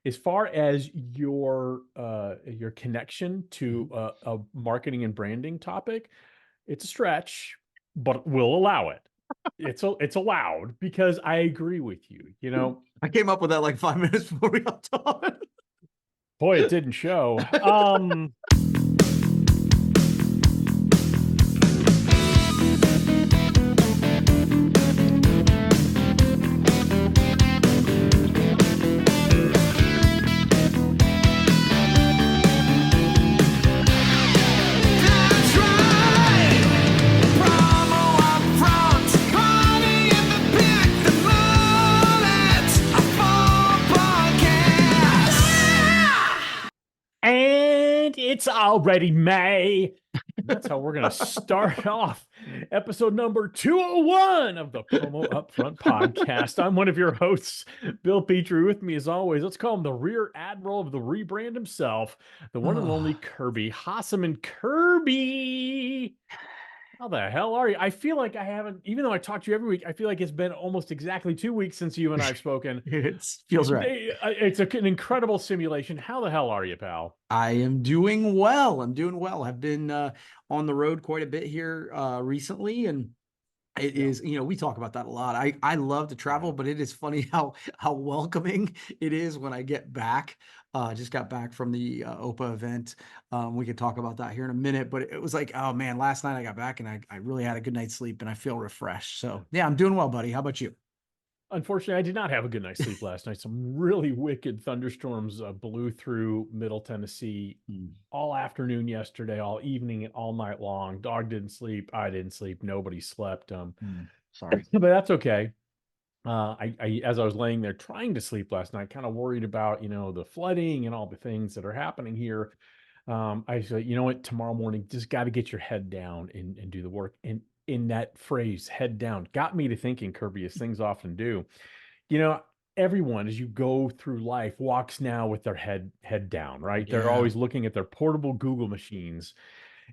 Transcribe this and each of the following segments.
as far as your connection to a marketing and branding topic, it's a stretch, but we'll allow it. It's allowed because I agree with you. You know, I came up with that like 5 minutes before we got on. boy, it didn't show. That's right. Promo UPFront, money in the pit, the mullet, a full podcast. And it's already May. That's how we're going to start off episode number 201 of the Promo UPFront podcast. I'm one of your hosts, Bill Petrie. With me, as always, let's call him the rear admiral of the rebrand himself, the one and only Kirby. Hasseman. Kirby, how the hell are you? I feel like I haven't, even though I talk to you every week, I feel like it's been almost exactly 2 weeks since you and I have spoken. It feels right. It's an incredible simulation. How the hell are you, pal? I am doing well. I'm doing well. I've been on the road quite a bit here recently, and it is, we talk about that a lot. I love to travel, but it is funny how welcoming it is when I get back. Just got back from the OPA event. We could talk about that here in a minute, but it was like, oh man, last night I got back and I really had a good night's sleep and I feel refreshed. So yeah, I'm doing well, buddy. How about you? Unfortunately, I did not have a good night's sleep last night. Some really wicked thunderstorms blew through Middle Tennessee all afternoon yesterday, all evening, and all night long. Dog didn't sleep. I didn't sleep. Nobody slept. Sorry. But that's okay. As I was laying there trying to sleep last night, kind of worried about, the flooding and all the things that are happening here. I said, you know what, tomorrow morning, just got to get your head down and do the work. And in that phrase, head down, got me to thinking, Kirby, as things often do. You know, everyone, as you go through life, walks now with their head down, right? They're Yeah. always looking at their portable Google machines.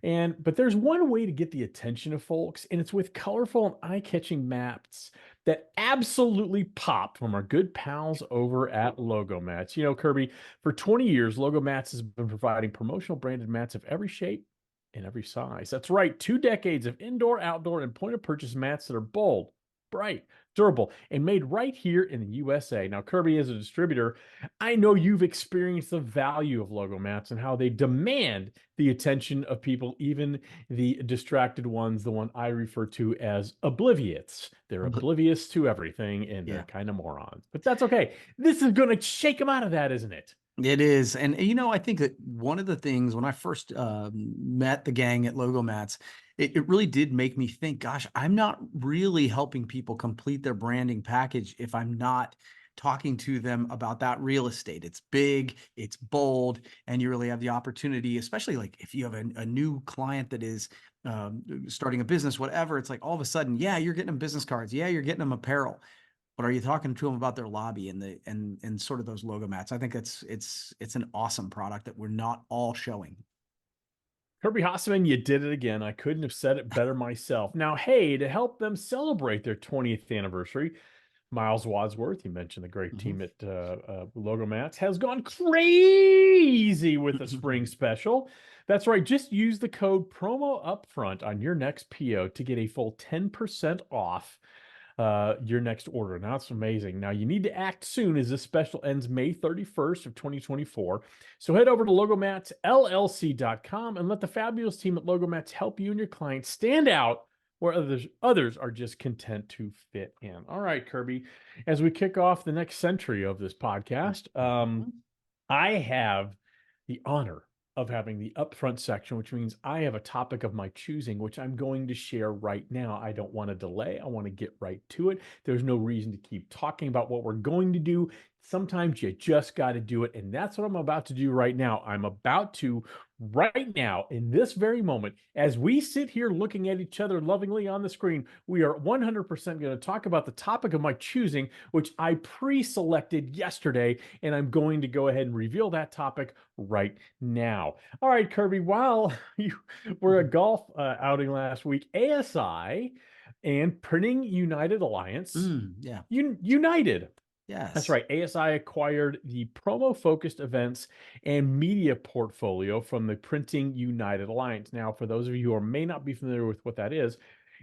But there's one way to get the attention of folks, and it's with colorful and eye-catching maps that absolutely pop from our good pals over at Logo Mats. You know, Kirby, for 20 years, Logo Mats has been providing promotional branded mats of every shape and every size. That's right, 2 decades of indoor, outdoor, and point-of-purchase mats that are bold, bright, durable, and made right here in the USA. Now, Kirby, as a distributor, I know you've experienced the value of logo mats and how they demand the attention of people, even the distracted ones, the one I refer to as oblivious. They're oblivious to everything and they're kind of morons. But that's okay. This is going to shake them out of that, isn't it? It is. And, I think that one of the things when I first met the gang at Logo Mats, it really did make me think, gosh, I'm not really helping people complete their branding package if I'm not talking to them about that real estate. It's big, it's bold, and you really have the opportunity, especially like if you have a new client that is starting a business, whatever, it's like all of a sudden, yeah, you're getting them business cards. Yeah, you're getting them apparel. But are you talking to them about their lobby and sort of those logo mats? I think it's an awesome product that we're not all showing. Kirby Hasseman, you did it again. I couldn't have said it better myself. Now, hey, to help them celebrate their 20th anniversary, Miles Wadsworth, you mentioned the great team at Logo Mats, has gone crazy with the spring special. That's right. Just use the code Promo UPFront on your next PO to get a full 10% off your next order. Now, it's amazing. Now, you need to act soon as this special ends May 31st of 2024. So head over to logomatsllc.com and let the fabulous team at Logo Mats help you and your clients stand out where others are just content to fit in. All right, Kirby, as we kick off the next century of this podcast, I have the honor of having the upfront section, which means I have a topic of my choosing, which I'm going to share right now. I don't want to delay. I want to get right to it. There's no reason to keep talking about what we're going to do. Sometimes you just got to do it. And that's what I'm about to do right now. I'm about to, right now, in this very moment, as we sit here looking at each other lovingly on the screen, we are 100% going to talk about the topic of my choosing, which I pre-selected yesterday. And I'm going to go ahead and reveal that topic right now. All right, Kirby, while you were at golf outing last week, ASI and Printing United Alliance, Yeah. United Yes. That's right. ASI acquired the promo-focused events and media portfolio from the Printing United Alliance. Now, for those of you who may not be familiar with what that is,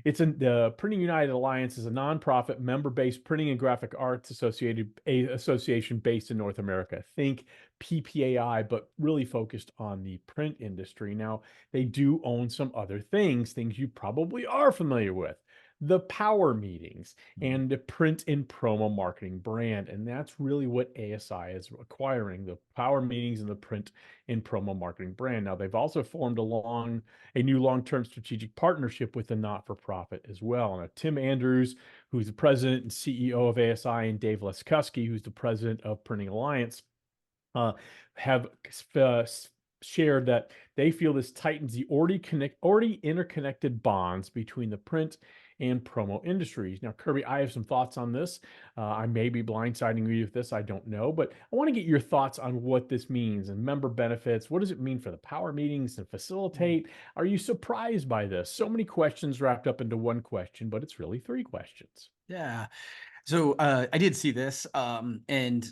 the Printing United Alliance is a nonprofit, member-based printing and graphic arts association based in North America. Think PPAI, but really focused on the print industry. Now, they do own some other things you probably are familiar with. The power meetings and the print and promo marketing brand. And that's really what ASI is acquiring, the power meetings and the print and promo marketing brand. Now, they've also formed a new long-term strategic partnership with the not-for-profit as well. Now, Tim Andrews, who's the president and CEO of ASI, and Dave Leskuski, who's the president of Printing Alliance, have shared that they feel this tightens the already interconnected bonds between the print and promo industries. Now, Kirby, I have some thoughts on this. I may be blindsiding you with this, I don't know, but I want to get your thoughts on what this means and member benefits. What does it mean for the power meetings and facilitate? Are you surprised by this? So many questions wrapped up into one question, but it's really 3 questions. Yeah. So I did see this, and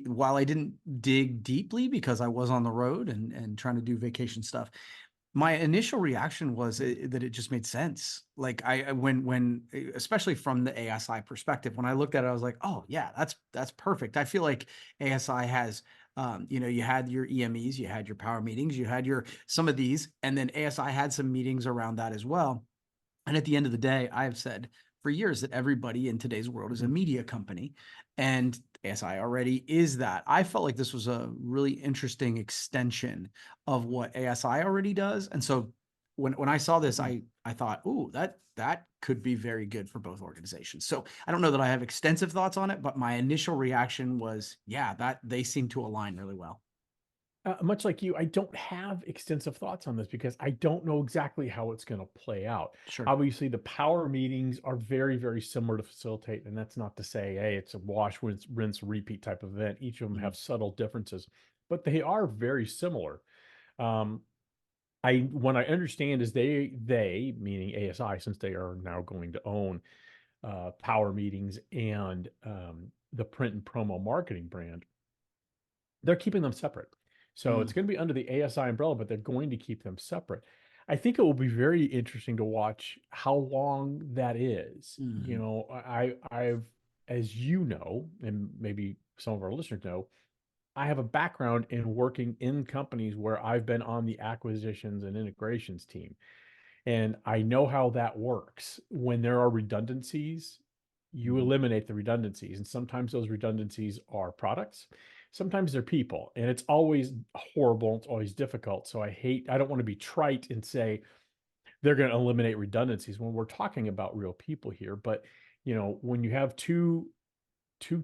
while I didn't dig deeply because I was on the road and trying to do vacation stuff, my initial reaction was that it just made sense. Like when especially from the ASI perspective, when I looked at it, I was like, oh yeah, that's perfect. I feel like ASI has, you had your EMEs, you had your power meetings, you had some of these, and then ASI had some meetings around that as well. And at the end of the day, I have said for years that everybody in today's world is a media company, and ASI already is that. I felt like this was a really interesting extension of what ASI already does. And so when I saw this, I thought, ooh, that could be very good for both organizations. So I don't know that I have extensive thoughts on it, but my initial reaction was, yeah, that they seem to align really well. Much like you, I don't have extensive thoughts on this because I don't know exactly how it's going to play out. Sure. Obviously, the power meetings are very, very similar to facilitate, and that's not to say, hey, it's a wash, rinse, repeat type of event. Each of them have subtle differences, but they are very similar. What I understand is they meaning ASI, since they are now going to own power meetings and the print and promo marketing brand, they're keeping them separate. So it's going to be under the ASI umbrella, but they're going to keep them separate. I think it will be very interesting to watch how long that is. You know, I've, as you know, and maybe some of our listeners know, I have a background in working in companies where I've been on the acquisitions and integrations team. And I know how that works. When there are redundancies, you eliminate the redundancies. And sometimes those redundancies are products, sometimes they're people. And it's always horrible. It's always difficult. So I don't want to be trite and say they're going to eliminate redundancies when we're talking about real people here. But, you know, when you have two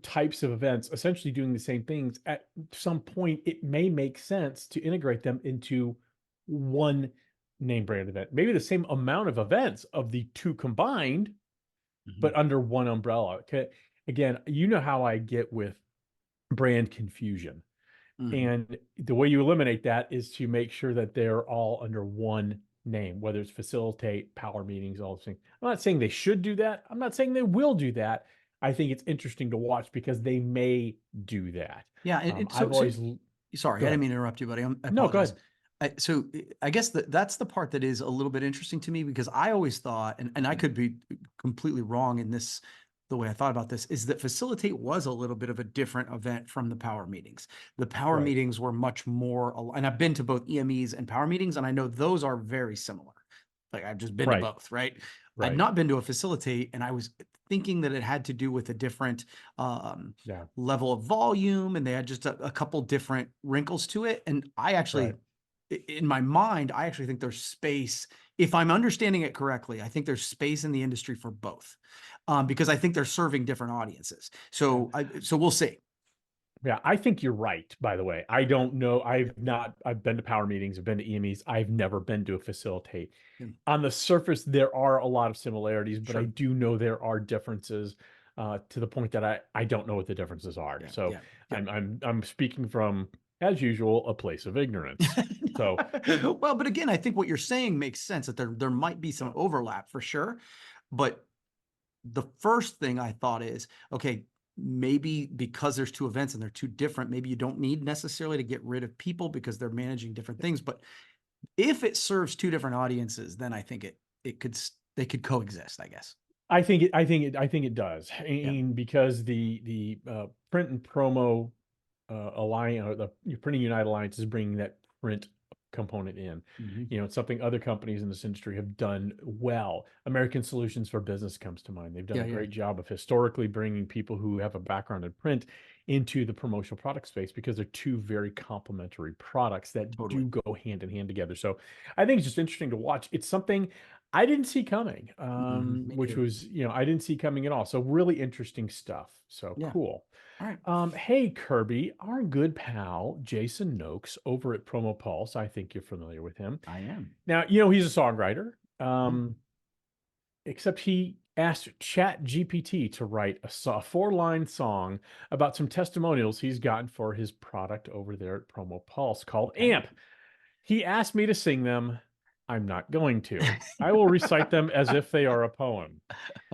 types of events essentially doing the same things, at some point, it may make sense to integrate them into one name brand event. Maybe the same amount of events of the 2 combined, but under one umbrella. Okay. Again, you know how I get with brand confusion. And the way you eliminate that is to make sure that they're all under one name, whether it's facilitate, power meetings, all those things. I'm not saying they should do that. I'm not saying they will do that. I think it's interesting to watch because they may do that. Yeah. I've always sorry, I didn't mean to interrupt you, buddy. I no, go apologize. ahead. So I guess that's the part that is a little bit interesting to me, because I always thought, and I could be completely wrong in this, the way I thought about this, is that Facilitate was a little bit of a different event from the power meetings. The power meetings were much more, and I've been to both EMEs and power meetings, and I know those are very similar. Like I've just been to both, right? I'd not been to a Facilitate, and I was thinking that it had to do with a different level of volume, and they had just a couple different wrinkles to it. And I actually, in my mind, I actually think there's space. If I'm understanding it correctly, I think there's space in the industry for both, because I think they're serving different audiences. So, so we'll see. Yeah, I think you're right, by the way. I don't know. I've been to power meetings, I've been to EMEs. I've never been to a Facilitate. On the surface, there are a lot of similarities, but I do know there are differences to the point that I don't know what the differences are. So I'm speaking from, as usual, a place of ignorance. So well, but again, I think what you're saying makes sense, that there might be some overlap for sure. But the first thing I thought is, okay, maybe because there's two events and they're two different, maybe you don't need necessarily to get rid of people because they're managing different things. But if it serves two different audiences, then I think they could coexist, I guess. I think it does. And because the print and promo alliance, or the Printing Unite Alliance, is bringing that print component in. It's something other companies in this industry have done well. American Solutions for Business comes to mind. They've done a great job of historically bringing people who have a background in print into the promotional product space, because they're two very complementary products that do go hand in hand together. So I think it's just interesting to watch. It's something I didn't see coming, which was, I didn't see coming at all. So really interesting stuff. So cool. All right. Hey, Kirby, our good pal, Jason Noakes over at Promo Pulse. I think you're familiar with him. I am. Now, he's a songwriter, except he asked Chat GPT to write a 4-line song about some testimonials he's gotten for his product over there at Promo Pulse called AMP. He asked me to sing them. I'm not going to. I will recite them as if they are a poem.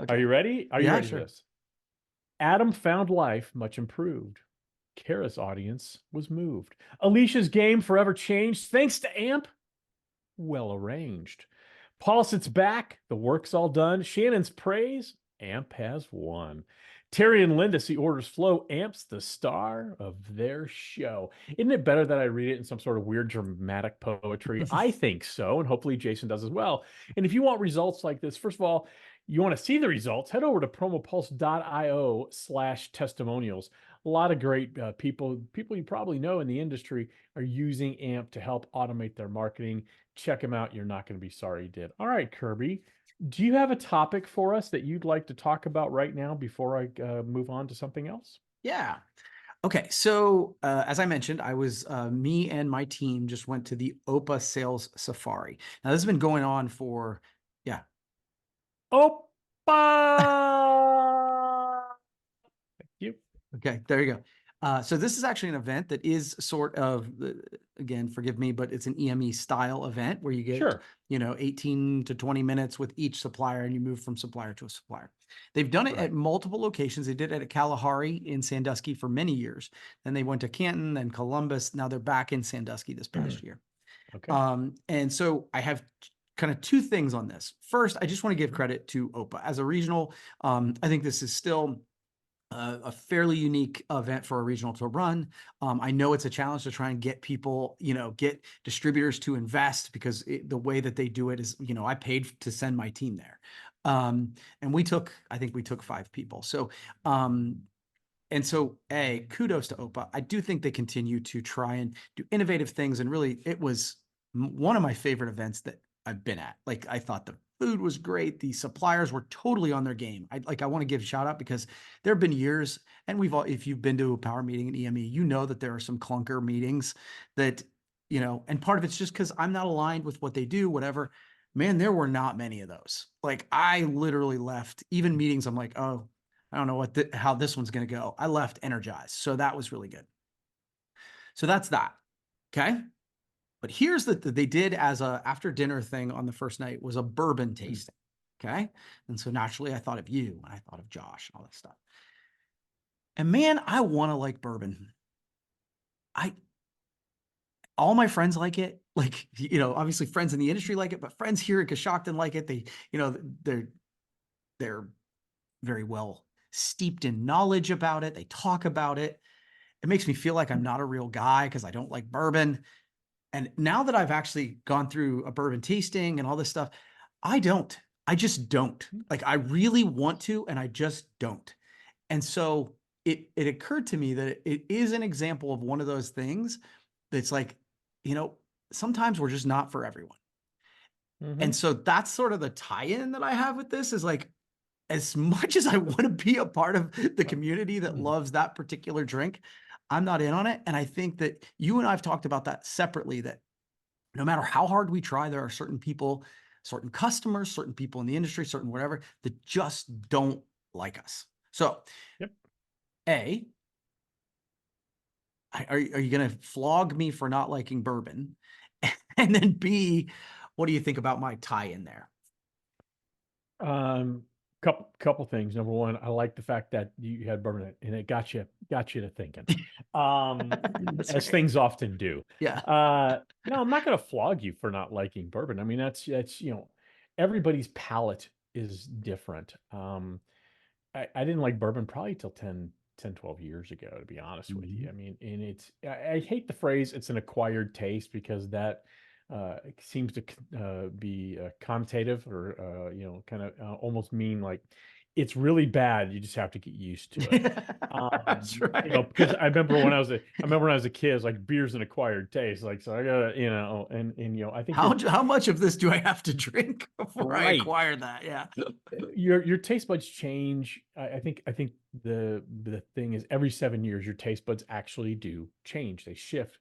Are you ready? Are you ready for this? Adam found life much improved. Kara's audience was moved. Alicia's game forever changed thanks to AMP. Well arranged. Paul sits back. The work's all done. Shannon's praise. AMP has won. Terry and Linda see orders flow. AMP's the star of their show. Isn't it better that I read it in some sort of weird dramatic poetry? I think so, and hopefully Jason does as well. And if you want results like this, first of all, you want to see the results, head over to promopulse.io/testimonials. A lot of great people you probably know in the industry are using AMP to help automate their marketing. Check them out. You're not going to be sorry you did. All right, Kirby, do you have a topic for us that you'd like to talk about right now before I move on to something else? Yeah. Okay. So as I mentioned, me and my team just went to the OPA Sales Safari. Now this has been going on for, Opa! Thank you. Okay, there you go. So this is actually an event that is sort of, again, forgive me, but it's an EME style event where you get, 18 to 20 minutes with each supplier and you move from supplier to a supplier. They've done it at multiple locations. They did it at Kalahari in Sandusky for many years. Then they went to Canton, then Columbus. Now they're back in Sandusky this past year. Okay. And so I have kind of two things on this. First, I just want to give credit to OPA as a regional. I think this is still a fairly unique event for a regional to run. I know it's a challenge to try and get people, get distributors to invest, because the way that they do it is, I paid to send my team there. And I think we took 5 people. So, kudos to OPA. I do think they continue to try and do innovative things. And really, it was one of my favorite events that I've been at. Like, I thought the food was great. The suppliers were totally on their game. I want to give a shout out, because there have been years, and if you've been to a power meeting in EME, you know that there are some clunker meetings that, and part of it's just because I'm not aligned with what they do, whatever. Man, there were not many of those. Like, I literally left even meetings. I'm like, oh, I don't know how this one's going to go. I left energized. So that was really good. So that's that. Okay. But here's they did as a after dinner thing on the first night was a bourbon tasting. Okay. And so naturally I thought of you, and I thought of Josh and all that stuff. And man, I want to like bourbon. All my friends like it. Like, obviously friends in the industry like it, but friends here at Coshocton like it. They, they're very well steeped in knowledge about it. They talk about it. It makes me feel like I'm not a real guy because I don't like bourbon. And now that I've actually gone through a bourbon tasting and all this stuff, I just don't. Like, I really want to, and I just don't. And so it occurred to me that it is an example of one of those things that's like, sometimes we're just not for everyone. And so that's sort of the tie-in that I have with this, is like, as much as I want to be a part of the community that loves that particular drink, I'm not in on it. And I think that you and I have talked about that separately, that no matter how hard we try, there are certain people, certain customers, certain people in the industry, certain whatever, that just don't like us. So, A, are you going to flog me for not liking bourbon? And then B, what do you think about my tie in there? couple things. Number one, I like the fact that you had bourbon in it, and it got you to thinking, That's as right. things often do. Yeah. No, I'm not going to flog you for not liking bourbon. I mean, that's everybody's palate is different. I didn't like bourbon probably till 12 years ago, to be honest with you. I mean, and I hate the phrase it's an acquired taste, because that seems to be connotative, or kind of almost mean like it's really bad. You just have to get used to it. That's right. Because I remember when I was a kid, it's like beer's an acquired taste. Like, so I gotta, and I think How much of this do I have to drink before I Right. acquire that? Yeah. your taste buds change. I think the thing is, every 7 years your taste buds actually do change. They shift.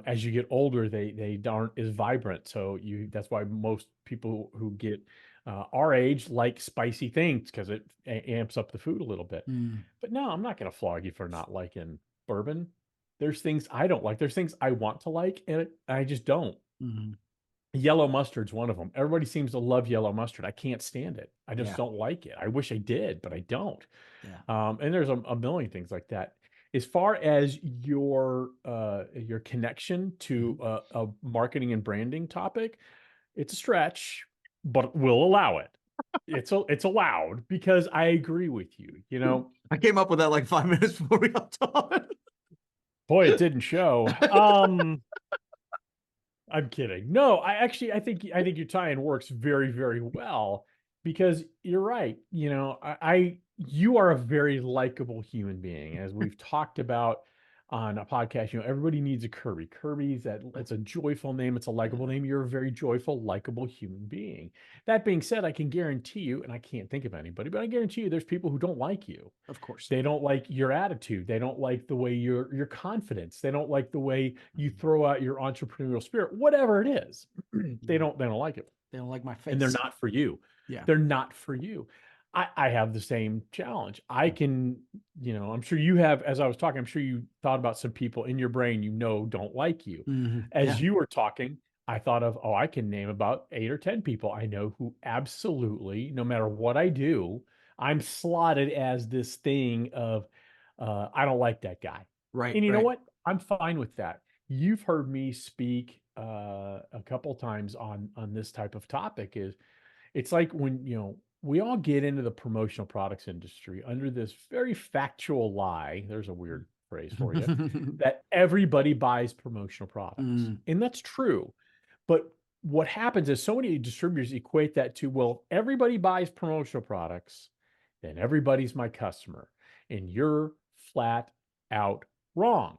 As you get older, they aren't as vibrant. So that's why most people who get our age like spicy things, because it amps up the food a little bit. Mm, But no, I'm not going to flog you for not liking bourbon. There's things I don't like. There's things I want to like, and I just don't. mhm. Yellow mustard's one of them. Everybody seems to love yellow mustard. I can't stand it. I just Yeah. don't like it. I wish I did, but I don't. Yeah. And there's a million things like that. As far as your connection to a marketing and branding topic, it's a stretch, but we'll allow it. It's allowed, because I agree with you. I came up with that like 5 minutes before we got on. Boy, it didn't show. I'm kidding. No, I think your tie-in works very, very well, because you're right. You are a very likable human being, as we've talked about on a podcast. Everybody needs a Kirby. It's a joyful name. It's a likable name. You're a very joyful, likable human being. That being said, I can guarantee you, and I can't think of anybody, but I guarantee you there's people who don't like you. Of course. They don't like your attitude. They don't like the way your confidence. They don't like the way you throw out your entrepreneurial spirit. Whatever it is, they don't like it, They don't like my face. and they're not for you. Yeah. They're not for you. I have the same challenge. I can, I'm sure you have. As I was talking, I'm sure you thought about some people in your brain don't like you. Mhm. As Yeah. you were talking, I thought of, I can name about 8 or 10 people I know who absolutely, no matter what I do, I'm slotted as this thing of, I don't like that guy. Right. And you know right. what? I'm fine with that. You've heard me speak a couple times on this type of topic. It's like when, we all get into the promotional products industry under this very factual lie. There's a weird phrase for you, that everybody buys promotional products. Mm. And that's true. But what happens is, so many distributors equate that to, well, everybody buys promotional products, then everybody's my customer. And you're flat out wrong.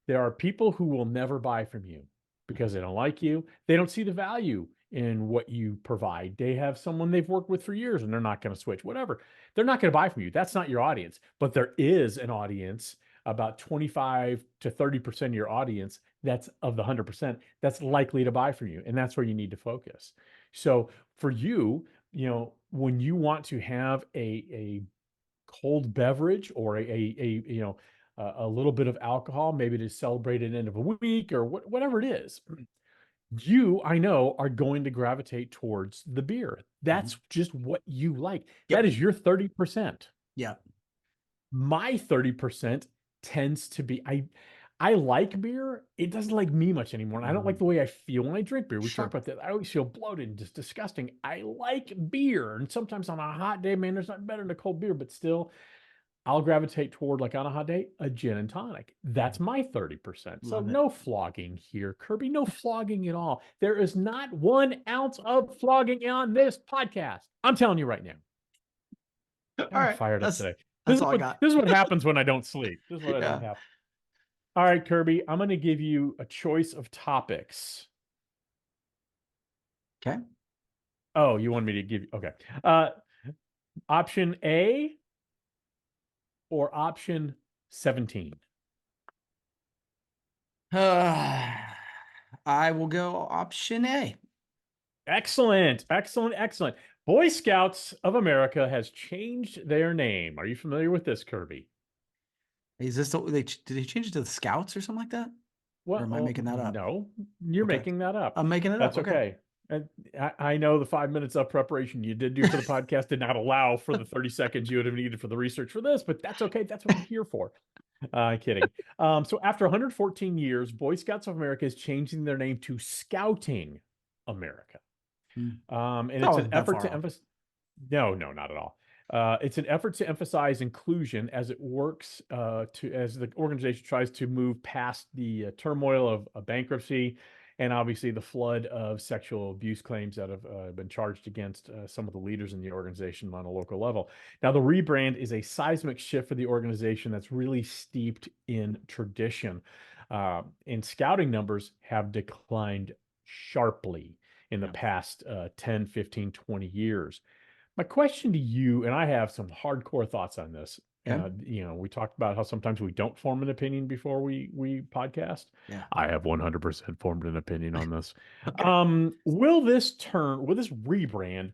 There are people who will never buy from you because they don't like you. They don't see the value in what you provide. They have someone they've worked with for years, and they're not going to switch, whatever. They're not going to buy from you. That's not your audience. But there is an audience, about 25 to 30% of your audience, that's of the 100%, that's likely to buy from you. And that's where you need to focus. So for you, when you want to have a cold beverage, or a little bit of alcohol, maybe to celebrate an end of a week, or whatever it is, I know, are going to gravitate towards the beer. That's just what you like. Yep. That is your 30%. Yeah. My 30% tends to be, I like beer. It doesn't like me much anymore. And I don't like the way I feel when I drink beer. We Sure. talked about that. I always feel bloated and just disgusting. I like beer. And sometimes on a hot day, man, there's nothing better than a cold beer, but still, I'll gravitate toward, like on a hot day, a gin and tonic. That's my 30%. So Love it. no flogging here, Kirby. No flogging at all. There is not 1 ounce of flogging on this podcast. I'm telling you right now. All I'm right. fired up today. That's all I got. This is what happens when I don't sleep. This is what I Yeah. don't have. All right, Kirby, I'm going to give you a choice of topics. Okay. Oh, you want me to give you? Okay. Option A or option 17? I will go option A. Excellent. Boy Scouts of America has changed their name. Are you familiar with this, Kirby? Is this did they change it to the Scouts or something like that? Well, Or am I making that up? No, you're Okay. making that up. I'm making it That's up. okay. And I know the 5 minutes of preparation you did do for the podcast did not allow for the 30 seconds you would have needed for the research for this, but that's okay. That's what I'm here for. Kidding. So after 114 years, Boy Scouts of America is changing their name to Scouting America. And it's an effort to emphasize. No, not at all. It's an effort to emphasize inclusion as it works as the organization tries to move past the turmoil of bankruptcy and obviously the flood of sexual abuse claims that have been charged against some of the leaders in the organization on a local level. Now, the rebrand is a seismic shift for the organization that's really steeped in tradition. And scouting numbers have declined sharply in the past 10, 15, 20 years. My question to you, and I have some hardcore thoughts on this. We talked about how sometimes we don't form an opinion before we podcast. Yeah. I have 100% formed an opinion on this. Okay. Will this rebrand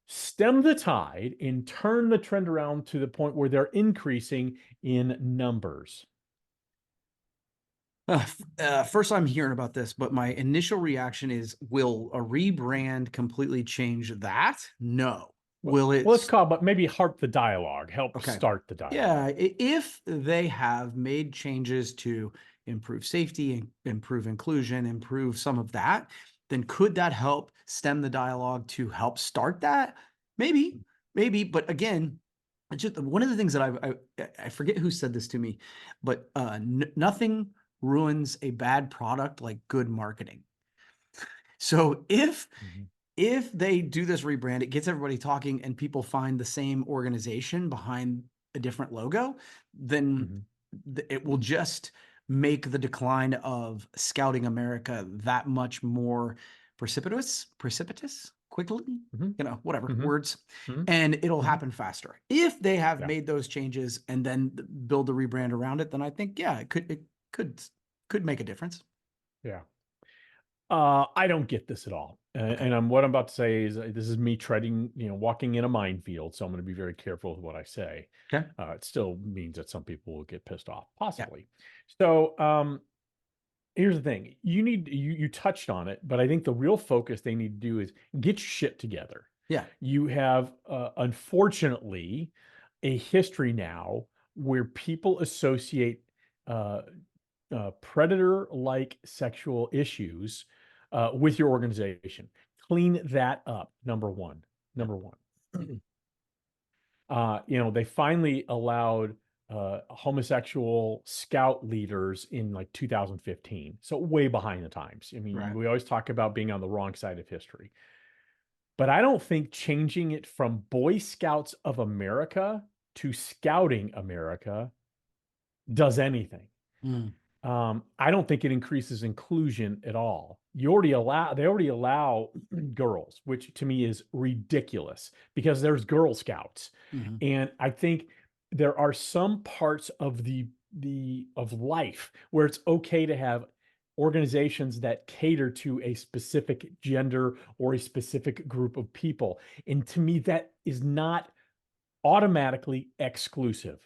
stem the tide and turn the trend around to the point where they're increasing in numbers? First, I'm hearing about this, but my initial reaction is, will a rebrand completely change that? No. Will it? Well, let's call, but maybe harp the dialogue, help Okay. start the dialogue. Yeah, if they have made changes to improve safety, improve inclusion, improve some of that, then could that help stem the dialogue to help start that? Maybe. But again, it's just one of the things that I forget who said this to me, but nothing ruins a bad product like good marketing. So if they do this rebrand, it gets everybody talking and people find the same organization behind a different logo, then it will just make the decline of Scouting America that much more precipitous, quickly, whatever words, and it'll happen faster. If they have made those changes and then build the rebrand around it, then I think, it could make a difference. Yeah. I don't get this at all. And what I'm about to say is this is me walking in a minefield. So I'm going to be very careful with what I say. Okay. It still means that some people will get pissed off, possibly. Yeah. So here's the thing. You touched on it, but I think the real focus they need to do is get your shit together. Yeah. You have, unfortunately, a history now where people associate predator-like sexual issues with your organization. Clean that up. Number one. They finally allowed homosexual scout leaders in like 2015. So way behind the times. I mean, we always talk about being on the wrong side of history. But I don't think changing it from Boy Scouts of America to Scouting America does anything. I don't think it increases inclusion at all. They already allow girls, which to me is ridiculous because there's Girl Scouts. And I think there are some parts of of life where it's okay to have organizations that cater to a specific gender or a specific group of people. And to me, that is not automatically exclusive.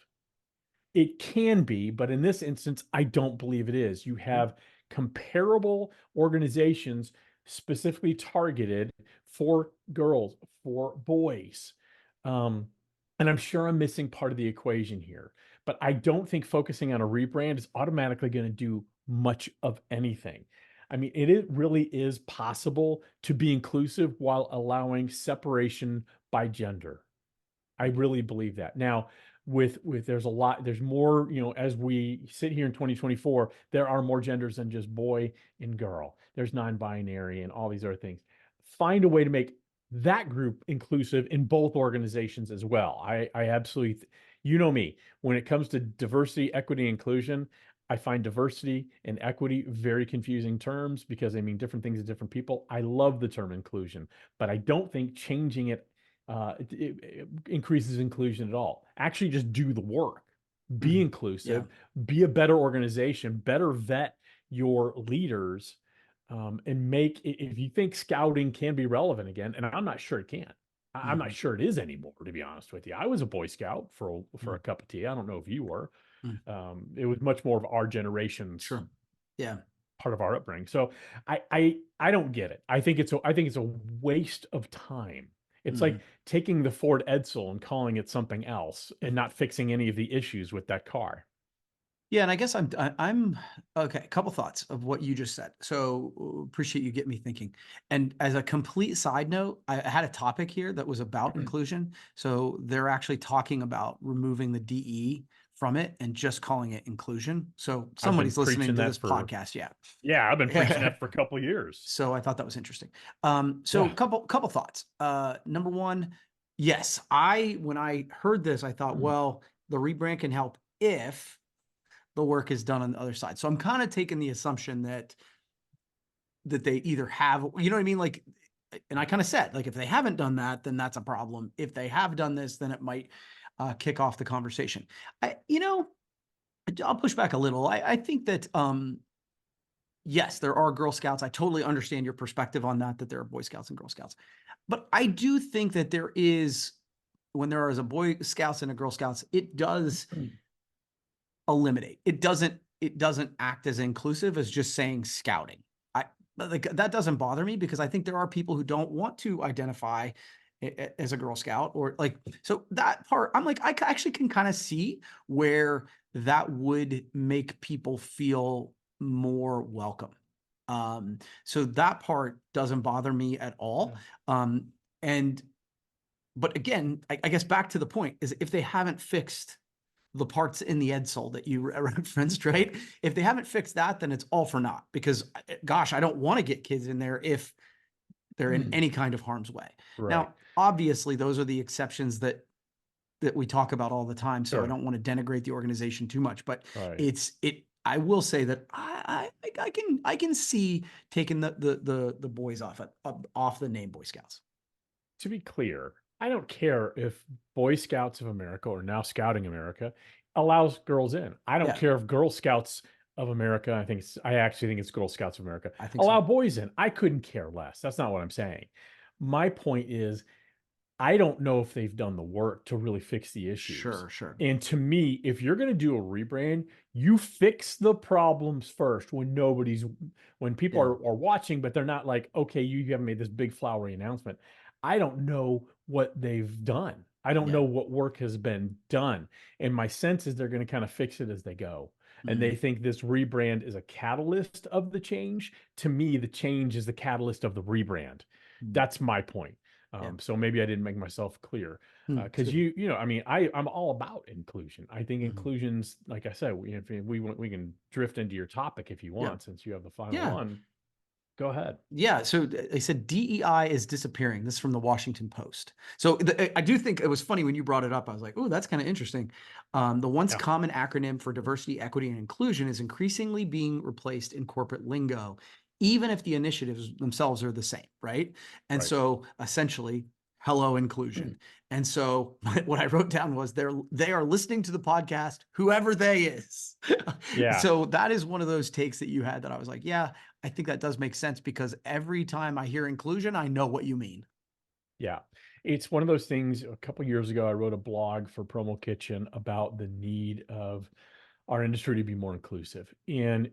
It can be, but in this instance, I don't believe it is. You have comparable organizations specifically targeted for girls, for boys. And I'm sure I'm missing part of the equation here, but I don't think focusing on a rebrand is automatically going to do much of anything. I mean, it really is possible to be inclusive while allowing separation by gender. I really believe that. Now, there's more, as we sit here in 2024, there are more genders than just boy and girl. There's non-binary and all these other things. Find a way to make that group inclusive in both organizations as well. I absolutely, me, when it comes to diversity, equity, inclusion, I find diversity and equity very confusing terms because they mean different things to different people. I love the term inclusion, but I don't think changing it increases inclusion at all. Actually, just do the work. Be inclusive. Be a better organization. Better vet your leaders, and make. If you think scouting can be relevant again, and I'm not sure it can. I'm not sure it is anymore. To be honest with you, I was a Boy Scout for a cup of tea. I don't know if you were. It was much more of our generation's part of our upbringing. So I don't get it. I think it's a waste of time. It's like taking the Ford Edsel and calling it something else and not fixing any of the issues with that car. Yeah, and I guess I'm okay. A couple thoughts of what you just said. So appreciate you getting me thinking. And as a complete side note, I had a topic here that was about inclusion. So they're actually talking about removing the DE from it and just calling it inclusion. So somebody's listening preaching to that this for- podcast. Yeah. Yeah, I've been preaching that for a couple of years. So I thought that was interesting. So Yeah. couple thoughts. Number one, yes, when I heard this, I thought, well, the rebrand can help if the work is done on the other side. So I'm kind of taking the assumption that they either have, you know what I mean? Like, and I kind of said, like, if they haven't done that, then that's a problem. If they have done this, then it might kick off the conversation. I'll push back a little. I think that, yes, there are Girl Scouts. I totally understand your perspective on that there are Boy Scouts and Girl Scouts. But I do think that when there is a Boy Scouts and a Girl Scouts, it does eliminate. It doesn't act as inclusive as just saying scouting. Like that doesn't bother me because I think there are people who don't want to identify as a Girl Scout or like, so that part, I'm like, I actually can kind of see where that would make people feel more welcome. So that part doesn't bother me at all. But again, I guess back to the point is if they haven't fixed the parts in the Edsel that you referenced, right? If they haven't fixed that, then it's all for naught because gosh, I don't want to get kids in there if they're in any kind of harm's way. Right. Now, obviously those are the exceptions that we talk about all the time. So I don't want to denigrate the organization too much, but I will say that I can see taking the boys off the name Boy Scouts. To be clear, I don't care if Boy Scouts of America or now Scouting America allows girls in. I don't care if Girl Scouts of America, I actually think it's Girl Scouts of America, allow boys in. I couldn't care less. That's not what I'm saying. My point is, I don't know if they've done the work to really fix the issues. Sure. And to me, if you're going to do a rebrand, you fix the problems first when people are watching, but they're not like, okay, you haven't made this big flowery announcement. I don't know what they've done. I don't know what work has been done. And my sense is they're going to kind of fix it as they go. And they think this rebrand is a catalyst of the change. To me, the change is the catalyst of the rebrand. That's my point. So maybe I didn't make myself clear because I'm all about inclusion. I think inclusion's, like I said, we can drift into your topic if you want, since you have the final one. Go ahead. Yeah. So they said DEI is disappearing. This is from the Washington Post. So I do think it was funny when you brought it up. I was like, oh, that's kind of interesting. The once common acronym for diversity, equity, and inclusion is increasingly being replaced in corporate lingo, even if the initiatives themselves are the same, right? And so essentially, hello inclusion. And so what I wrote down was they are listening to the podcast, whoever they is. So that is one of those takes that you had that I was like, yeah, I think that does make sense because every time I hear inclusion, I know what you mean. Yeah. It's one of those things. A couple of years ago, I wrote a blog for Promo Kitchen about the need of our industry to be more inclusive. And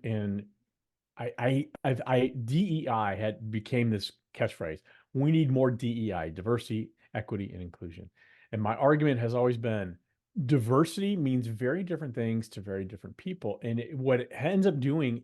DEI became this catchphrase. We need more DEI, diversity, equity, and inclusion. And my argument has always been diversity means very different things to very different people. And what it ends up doing,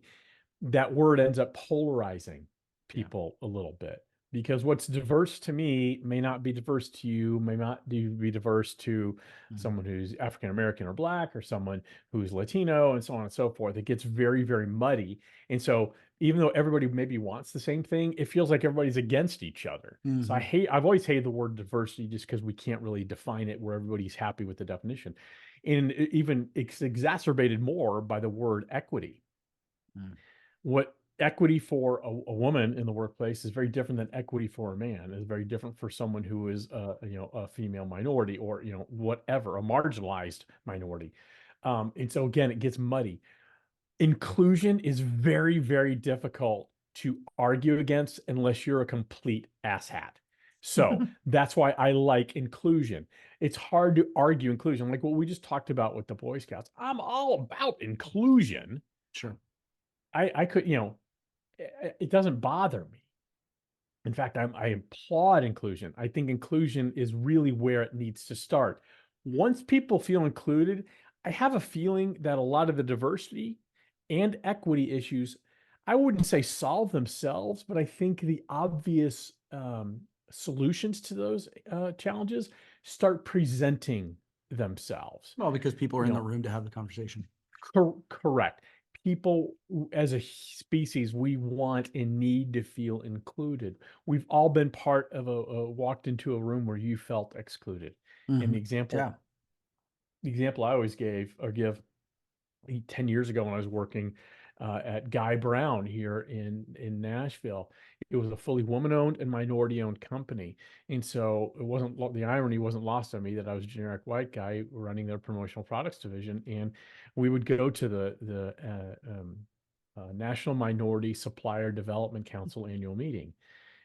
that word ends up polarizing people a little bit. Because what's diverse to me may not be diverse to you, may not be diverse to someone who's African American or Black, or someone who's Latino, and so on and so forth. It gets very, very muddy. And so even though everybody maybe wants the same thing, it feels like everybody's against each other. So I've always hated the word diversity just because we can't really define it where everybody's happy with the definition. And it's exacerbated more by the word equity. What equity for a woman in the workplace is very different than equity for a man. Is very different for someone who is a female minority, or whatever, a marginalized minority. And so again, it gets muddy. Inclusion is very, very difficult to argue against unless you're a complete asshat. So that's why I like inclusion. It's hard to argue inclusion, like what we just talked about with the Boy Scouts. I'm all about inclusion. Sure. I could, it doesn't bother me. In fact, I applaud inclusion. I think inclusion is really where it needs to start. Once people feel included, I have a feeling that a lot of the diversity and equity issues, I wouldn't say solve themselves, but I think the obvious solutions to those challenges start presenting themselves. Well, because people are You in the know, room to have the conversation. Correct. People, as a species, we want and need to feel included. We've all been part of walked into a room where you felt excluded. And Mhm. Yeah. the example I always give 10 years ago when I was working at Guy Brown here in Nashville. It was a fully woman-owned and minority-owned company. And so the irony wasn't lost on me that I was a generic white guy running their promotional products division. And we would go to the National Minority Supplier Development Council annual meeting.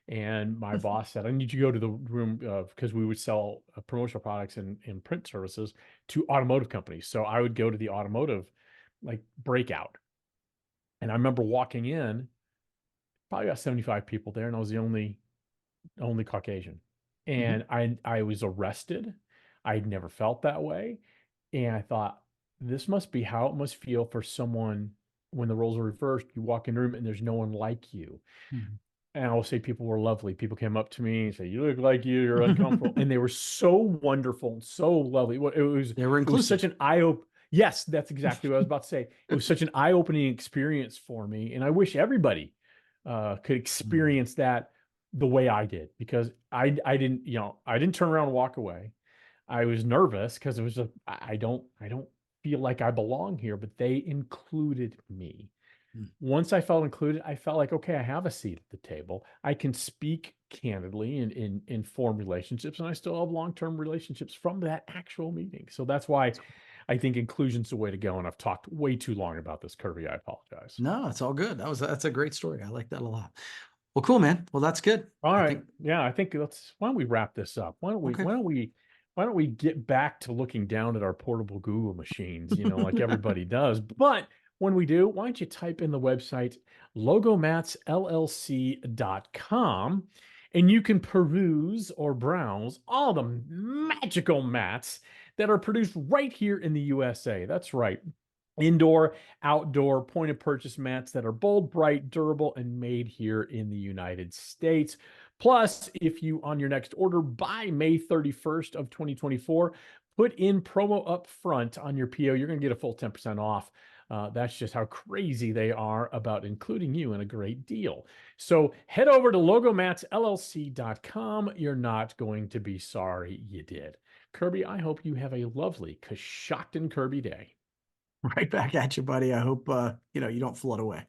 And my boss said, I need you to go to the room because we would sell promotional products and print services to automotive companies. So I would go to the automotive breakout. And I remember walking in, probably got 75 people there, and I was the only Caucasian. And I was arrested. I'd never felt that way. And I thought, this must be how it must feel for someone when the roles are reversed. You walk in a room and there's no one like you. Mhm. And I will say people were lovely. People came up to me and say, "You look like you're uncomfortable," and they were so wonderful and so lovely. They were It was such inclusive. an eye open. Yes, that's exactly what I was about to say. It was such an eye opening experience for me, and I wish everybody could experience that the way I did, because I didn't I didn't turn around and walk away. I was nervous because it was I don't feel like I belong here, but they included me. Mm. Once I felt included, I felt like, okay, I have a seat at the table. I can speak candidly and in form relationships, and I still have long-term relationships from that actual meeting. So that's why I think inclusion's the way to go. And I've talked way too long about this, Kirby. I apologize. No, it's all good. That's a great story. I like that a lot. Well, cool, man. Well, that's good. All I right. think, Yeah, I think why don't we wrap this up? okay. Why don't we get back to looking down at our portable Google machines, like everybody does. But when we do, why don't you type in the website logomatsllc.com, and you can peruse or browse all the magical mats that are produced right here in the USA. That's right. Indoor, outdoor, point of purchase mats that are bold, bright, durable, and made here in the United States. Plus, if you on your next order by May 31st of 2024, put in promo up front on your PO, you're going to get a full 10% off. That's just how crazy they are about including you in a great deal. So head over to logomatsllc.com. You're not going to be sorry you did. Kirby, I hope you have a lovely Coshocton Kirby day. Right back at you, buddy. I hope, you don't flood away.